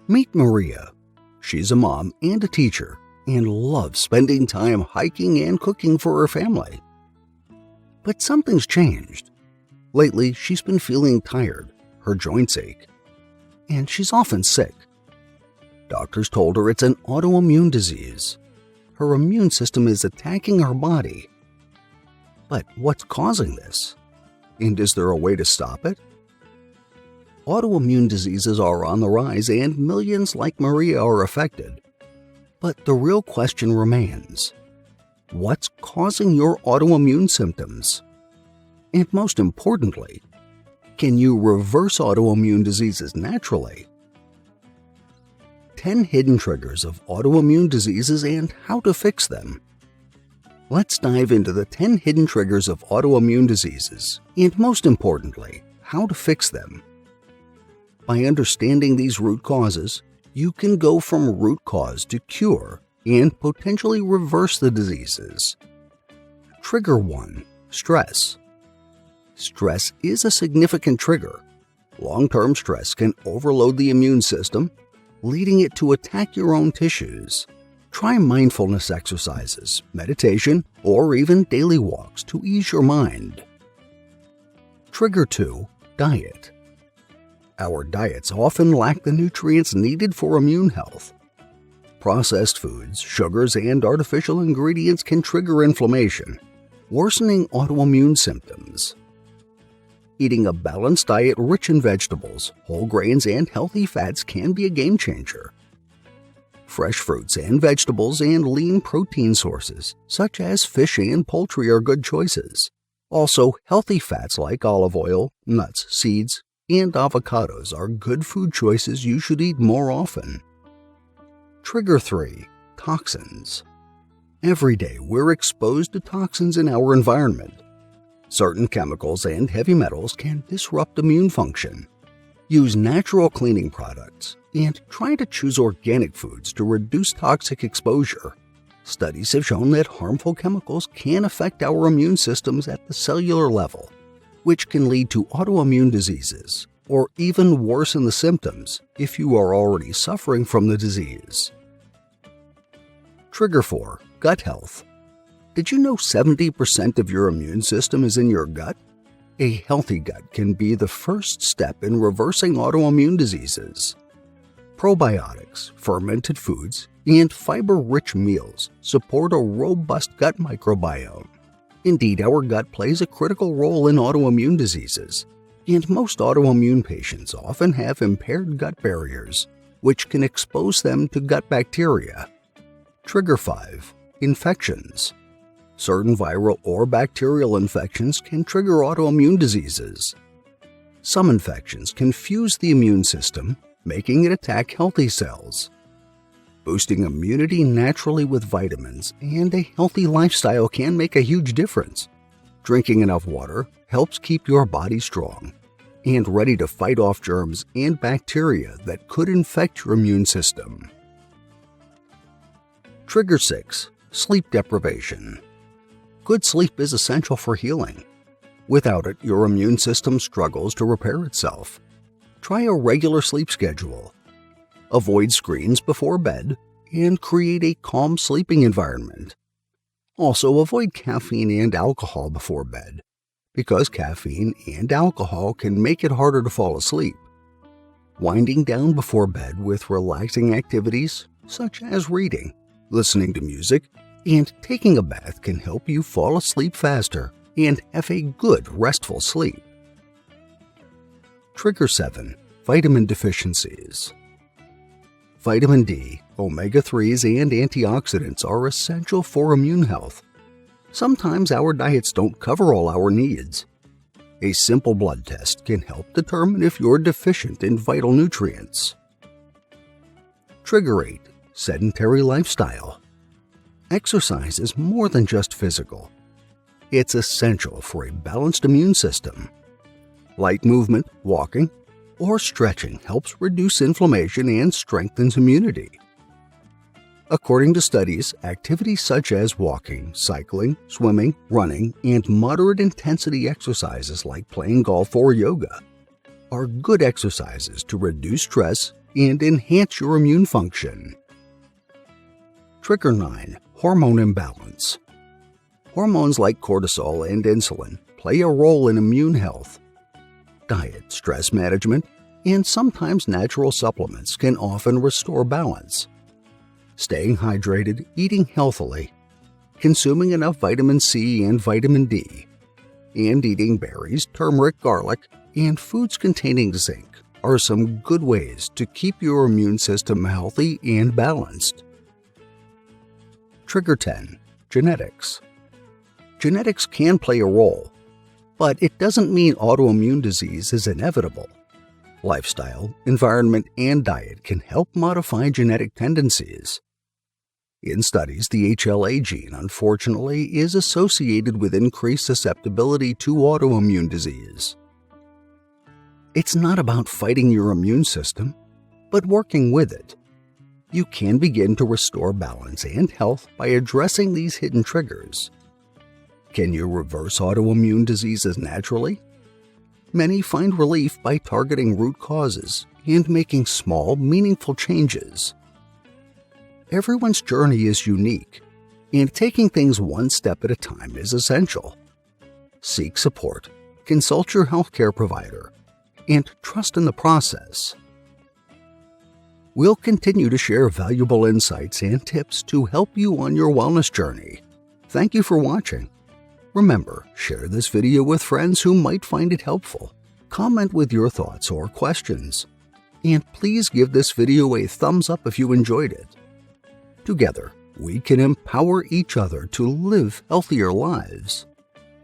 Meet Maria. She's a mom and a teacher and loves spending time hiking and cooking for her family. But something's changed. Lately, she's been feeling tired, her joints ache, and she's often sick. Doctors told her it's an autoimmune disease. Her immune system is attacking her body. But what's causing this? And is there a way to stop it? Autoimmune diseases are on the rise and millions like Maria are affected. But the real question remains: what's causing your autoimmune symptoms? And most importantly, can you reverse autoimmune diseases naturally? 10 hidden triggers of autoimmune diseases and how to fix them. Let's dive into the 10 hidden triggers of autoimmune diseases, and most importantly, how to fix them. By understanding these root causes, you can go from root cause to cure and potentially reverse the diseases. Trigger 1. Stress. Stress is a significant trigger. Long-term stress can overload the immune system, leading it to attack your own tissues. Try mindfulness exercises, meditation, or even daily walks to ease your mind. Trigger 2. Diet. Our diets often lack the nutrients needed for immune health. Processed foods, sugars, and artificial ingredients can trigger inflammation, worsening autoimmune symptoms. Eating a balanced diet rich in vegetables, whole grains, and healthy fats can be a game changer. Fresh fruits and vegetables and lean protein sources, such as fish and poultry, are good choices. Also, healthy fats like olive oil, nuts, seeds, and avocados are good food choices you should eat more often. Trigger 3. Toxins. Every day we're exposed to toxins in our environment. Certain chemicals and heavy metals can disrupt immune function. Use natural cleaning products and try to choose organic foods to reduce toxic exposure. Studies have shown that harmful chemicals can affect our immune systems at the cellular level, which can lead to autoimmune diseases, or even worsen the symptoms if you are already suffering from the disease. Trigger 4. Gut health. Did you know 70% of your immune system is in your gut? A healthy gut can be the first step in reversing autoimmune diseases. Probiotics, fermented foods, and fiber-rich meals support a robust gut microbiome. Indeed, our gut plays a critical role in autoimmune diseases, and most autoimmune patients often have impaired gut barriers, which can expose them to gut bacteria. Trigger 5. Infections. Certain viral or bacterial infections can trigger autoimmune diseases. Some infections can fuse the immune system, making it attack healthy cells. Boosting immunity naturally with vitamins and a healthy lifestyle can make a huge difference. Drinking enough water helps keep your body strong and ready to fight off germs and bacteria that could infect your immune system. Trigger 6. Sleep deprivation. Good sleep is essential for healing. Without it, your immune system struggles to repair itself. Try a regular sleep schedule. Avoid screens before bed and create a calm sleeping environment. Also, avoid caffeine and alcohol before bed, because caffeine and alcohol can make it harder to fall asleep. Winding down before bed with relaxing activities such as reading, listening to music, and taking a bath can help you fall asleep faster and have a good, restful sleep. Trigger 7. Vitamin deficiencies. Vitamin D, omega-3s, and antioxidants are essential for immune health. Sometimes our diets don't cover all our needs. A simple blood test can help determine if you're deficient in vital nutrients. Trigger 8. Sedentary lifestyle. Exercise is more than just physical. It's essential for a balanced immune system. Light movement, walking, or stretching helps reduce inflammation and strengthens immunity. According to studies, activities such as walking, cycling, swimming, running, and moderate-intensity exercises like playing golf or yoga are good exercises to reduce stress and enhance your immune function. Trigger 9. Hormone imbalance. Hormones like cortisol and insulin play a role in immune health. Diet, stress management, and sometimes natural supplements can often restore balance. Staying hydrated, eating healthily, consuming enough vitamin C and vitamin D, and eating berries, turmeric, garlic, and foods containing zinc are some good ways to keep your immune system healthy and balanced. Trigger 10. Genetics. Genetics can play a role, but it doesn't mean autoimmune disease is inevitable. Lifestyle, environment, and diet can help modify genetic tendencies. In studies, the HLA gene, unfortunately, is associated with increased susceptibility to autoimmune disease. It's not about fighting your immune system, but working with it. You can begin to restore balance and health by addressing these hidden triggers. Can you reverse autoimmune diseases naturally? Many find relief by targeting root causes and making small, meaningful changes. Everyone's journey is unique, and taking things one step at a time is essential. Seek support, consult your healthcare provider, and trust in the process. We'll continue to share valuable insights and tips to help you on your wellness journey. Thank you for watching. Remember, share this video with friends who might find it helpful. Comment with your thoughts or questions. And please give this video a thumbs up if you enjoyed it. Together, we can empower each other to live healthier lives.